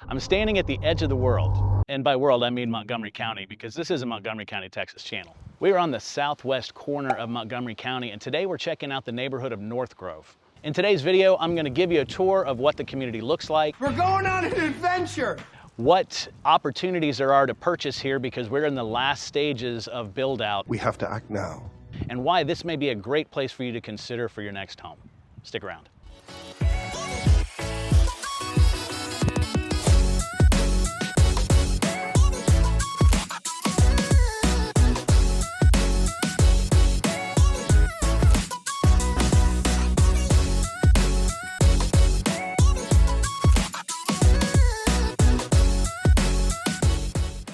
I'm standing at the edge of the world. And by world, I mean Montgomery County, because this is a Montgomery County, Texas channel. We are on the southwest corner of Montgomery County, and today we're checking out the neighborhood of NorthGrove. In today's video, I'm going to give you a tour of what the community looks like. We're going on an adventure! What opportunities there are to purchase here, because we're in the last stages of build out. We have to act now. And why this may be a great place for you to consider for your next home. Stick around.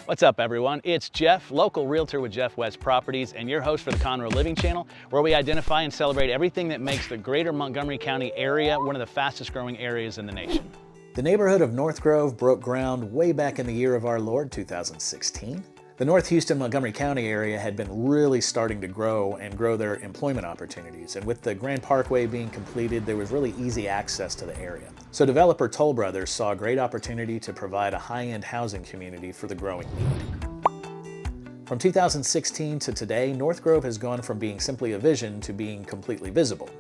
What's up, everyone? It's Jeff, local realtor with Jeff West Properties, and your host for the Conroe Living Channel, where we identify and celebrate everything that makes the greater Montgomery County area one of the fastest growing areas in the nation. The neighborhood of NorthGrove broke ground way back in the year of our Lord, 2016. The North Houston-Montgomery County area had been really starting to grow their employment opportunities, and with the Grand Parkway being completed, there was really easy access to the area. So developer Toll Brothers saw a great opportunity to provide a high-end housing community for the growing need. From 2016 to today, NorthGrove has gone from being simply a vision to being completely visible.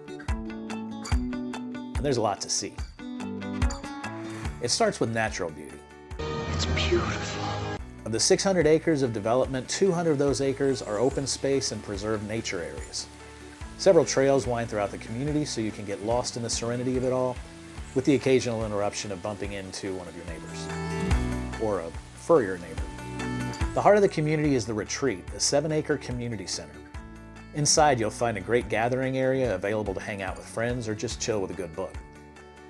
And there's a lot to see. It starts with natural beauty. It's beautiful. Of the 600 acres of development, 200 of those acres are open space and preserved nature areas. Several trails wind throughout the community so you can get lost in the serenity of it all, with the occasional interruption of bumping into one of your neighbors, or a furrier neighbor. The heart of the community is The Retreat, a 7-acre community center. Inside you'll find a great gathering area available to hang out with friends or just chill with a good book.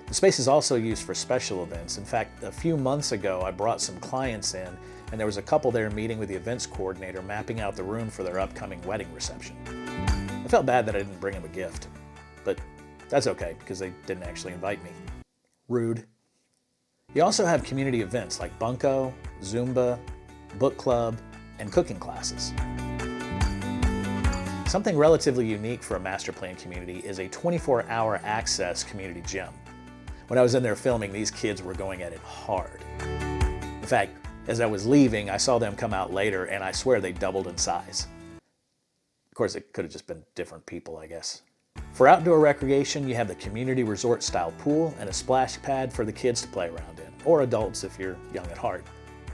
The space is also used for special events. In fact, a few months ago I brought some clients in, and there was a couple there meeting with the events coordinator mapping out the room for their upcoming wedding reception. I felt bad that I didn't bring them a gift, but that's okay because they didn't actually invite me. Rude. You also have community events like Bunko, Zumba, book club, and cooking classes. Something relatively unique for a master plan community is a 24-hour access community gym. When I was in there filming, these kids were going at it hard. In fact, as I was leaving, I saw them come out later, and I swear they doubled in size. Of course, it could have just been different people, I guess. For outdoor recreation, you have the community resort-style pool and a splash pad for the kids to play around in, or adults if you're young at heart,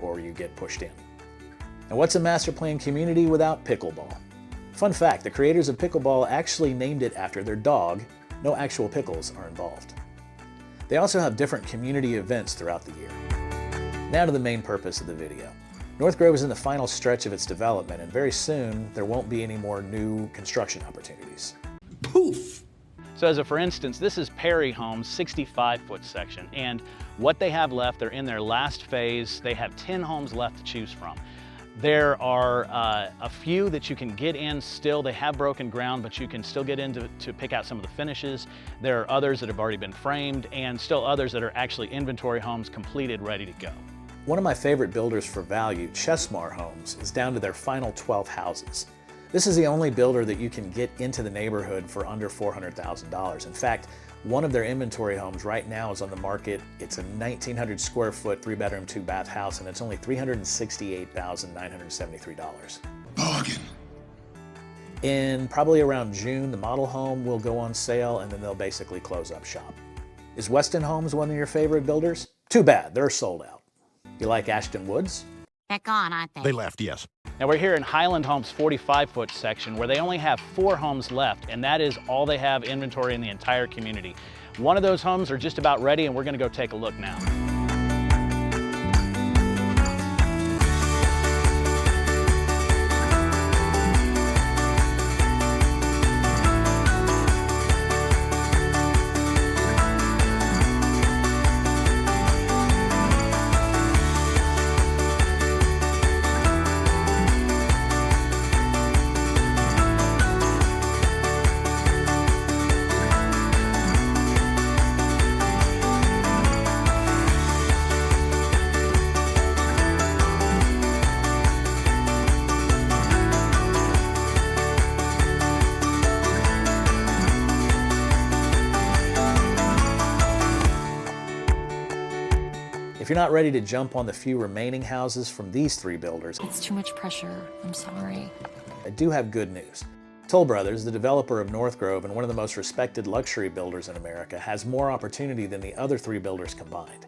or you get pushed in. And what's a master plan community without pickleball? Fun fact, the creators of pickleball actually named it after their dog. No actual pickles are involved. They also have different community events throughout the year. Now to the main purpose of the video. NorthGrove is in the final stretch of its development, and very soon there won't be any more new construction opportunities. Poof! So as a for instance, this is Perry Homes' 65-foot section, and what they have left, they're in their last phase. They have 10 homes left to choose from. There are a few that you can get in still. They have broken ground, but you can still get in to pick out some of the finishes. There are others that have already been framed, and still others that are actually inventory homes completed, ready to go. One of my favorite builders for value, Chesmar Homes, is down to their final 12 houses. This is the only builder that you can get into the neighborhood for under $400,000. In fact, one of their inventory homes right now is on the market. It's a 1,900 square foot, 3-bedroom, 2-bath house, and it's only $368,973. Bargain. In probably around June, the model home will go on sale, and then they'll basically close up shop. Is Weston Homes one of your favorite builders? Too bad, they're sold out. You like Ashton Woods? They're gone, aren't they? They left, yes. Now we're here in Highland Homes' 45-foot section, where they only have 4 homes left, and that is all they have inventory in the entire community. One of those homes are just about ready, and we're gonna go take a look now. If you're not ready to jump on the few remaining houses from these 3 builders, It's too much pressure. I'm sorry. I do have good news. Toll Brothers, the developer of NorthGrove and one of the most respected luxury builders in America, has more opportunity than the other 3 builders combined.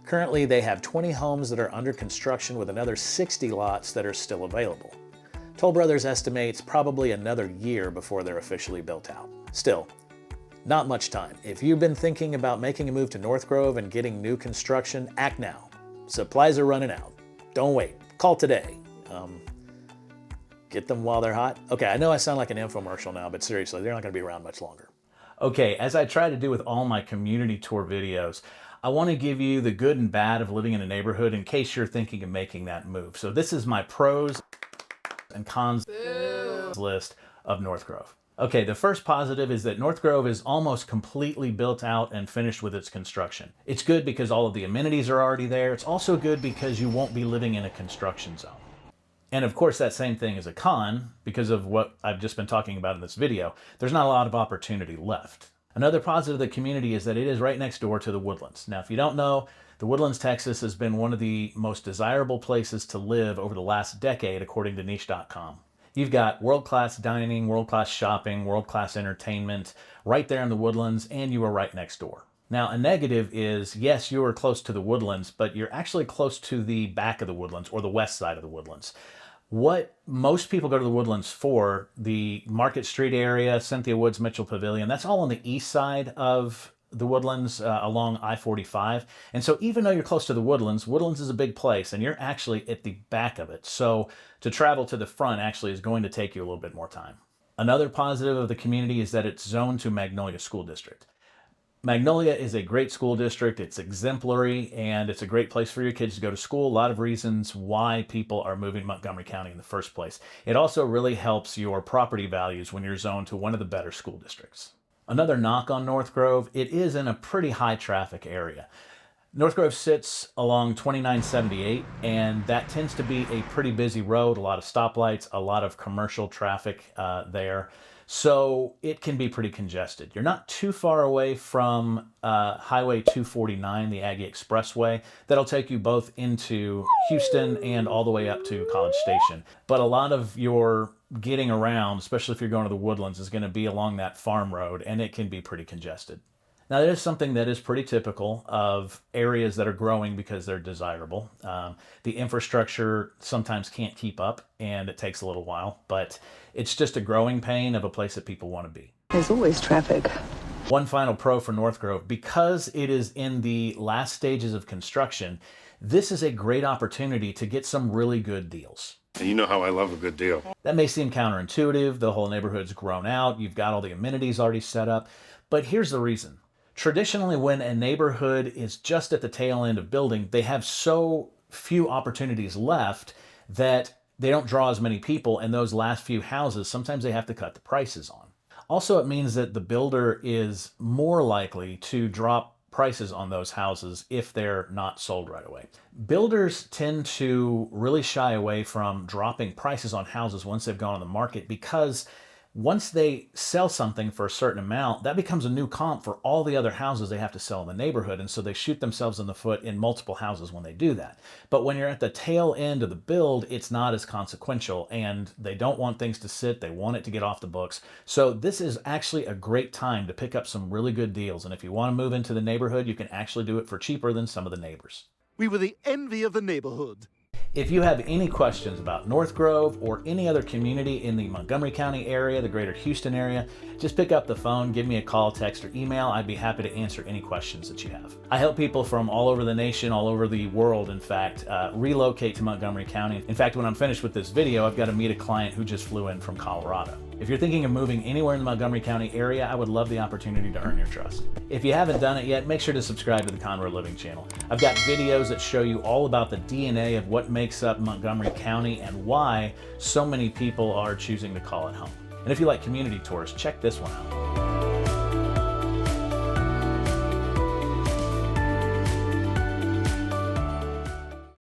Currently, they have 20 homes that are under construction with another 60 lots that are still available. Toll Brothers estimates probably another year before they're officially built out. Still, not much time. If you've been thinking about making a move to NorthGrove and getting new construction, act now. Supplies are running out. Don't wait. Call today. Get them while they're hot. Okay, I know I sound like an infomercial now, but seriously, they're not going to be around much longer. Okay, as I try to do with all my community tour videos, I want to give you the good and bad of living in a neighborhood in case you're thinking of making that move. So this is my pros and cons list of NorthGrove. Okay, the first positive is that NorthGrove is almost completely built out and finished with its construction. It's good because all of the amenities are already there. It's also good because you won't be living in a construction zone. And of course, that same thing is a con because of what I've just been talking about in this video. There's not a lot of opportunity left. Another positive of the community is that it is right next door to the Woodlands. Now, if you don't know, the Woodlands, Texas has been one of the most desirable places to live over the last decade, according to niche.com. You've got world-class dining, world-class shopping, world-class entertainment right there in the Woodlands, and you are right next door. Now, a negative is, yes, you are close to the Woodlands, but you're actually close to the back of the Woodlands or the west side of the Woodlands. What most people go to the Woodlands for, the Market Street area, Cynthia Woods, Mitchell Pavilion, that's all on the east side of the Woodlands along I-45. And so even though you're close to the Woodlands, Woodlands is a big place and you're actually at the back of it. So to travel to the front actually is going to take you a little bit more time. Another positive of the community is that it's zoned to Magnolia School District. Magnolia is a great school district. It's exemplary, and it's a great place for your kids to go to school. A lot of reasons why people are moving to Montgomery County in the first place. It also really helps your property values when you're zoned to one of the better school districts. Another knock on NorthGrove, it is in a pretty high traffic area. NorthGrove sits along 2978, and that tends to be a pretty busy road, a lot of stoplights, a lot of commercial traffic there. So it can be pretty congested. You're not too far away from Highway 249, the Aggie Expressway. That'll take you both into Houston and all the way up to College Station. But a lot of your getting around, especially if you're going to the Woodlands, is going to be along that farm road, and it can be pretty congested. Now, that is something that is pretty typical of areas that are growing because they're desirable. The infrastructure sometimes can't keep up, and it takes a little while, but it's just a growing pain of a place that people want to be. There's always traffic. One final pro for NorthGrove, because it is in the last stages of construction, this is a great opportunity to get some really good deals. And you know how I love a good deal. That may seem counterintuitive. The whole neighborhood's grown out. You've got all the amenities already set up. But here's the reason. Traditionally, when a neighborhood is just at the tail end of building, they have so few opportunities left that they don't draw as many people, and those last few houses, sometimes they have to cut the prices on. Also, it means that the builder is more likely to drop prices on those houses if they're not sold right away. Builders tend to really shy away from dropping prices on houses once they've gone on the market, because once they sell something for a certain amount, that becomes a new comp for all the other houses they have to sell in the neighborhood. And so they shoot themselves in the foot in multiple houses when they do that. But when you're at the tail end of the build, it's not as consequential, and they don't want things to sit. They want it to get off the books. So this is actually a great time to pick up some really good deals. And if you want to move into the neighborhood, you can actually do it for cheaper than some of the neighbors. We were the envy of the neighborhood. If you have any questions about NorthGrove or any other community in the Montgomery County area, the greater Houston area, just pick up the phone, give me a call, text, or email. I'd be happy to answer any questions that you have. I help people from all over the nation, all over the world, in fact, relocate to Montgomery County. In fact, when I'm finished with this video, I've got to meet a client who just flew in from Colorado. If you're thinking of moving anywhere in the Montgomery County area, I would love the opportunity to earn your trust. If you haven't done it yet, make sure to subscribe to the Conroe Living Channel. I've got videos that show you all about the DNA of what makes up Montgomery County and why so many people are choosing to call it home. And if you like community tours, check this one out.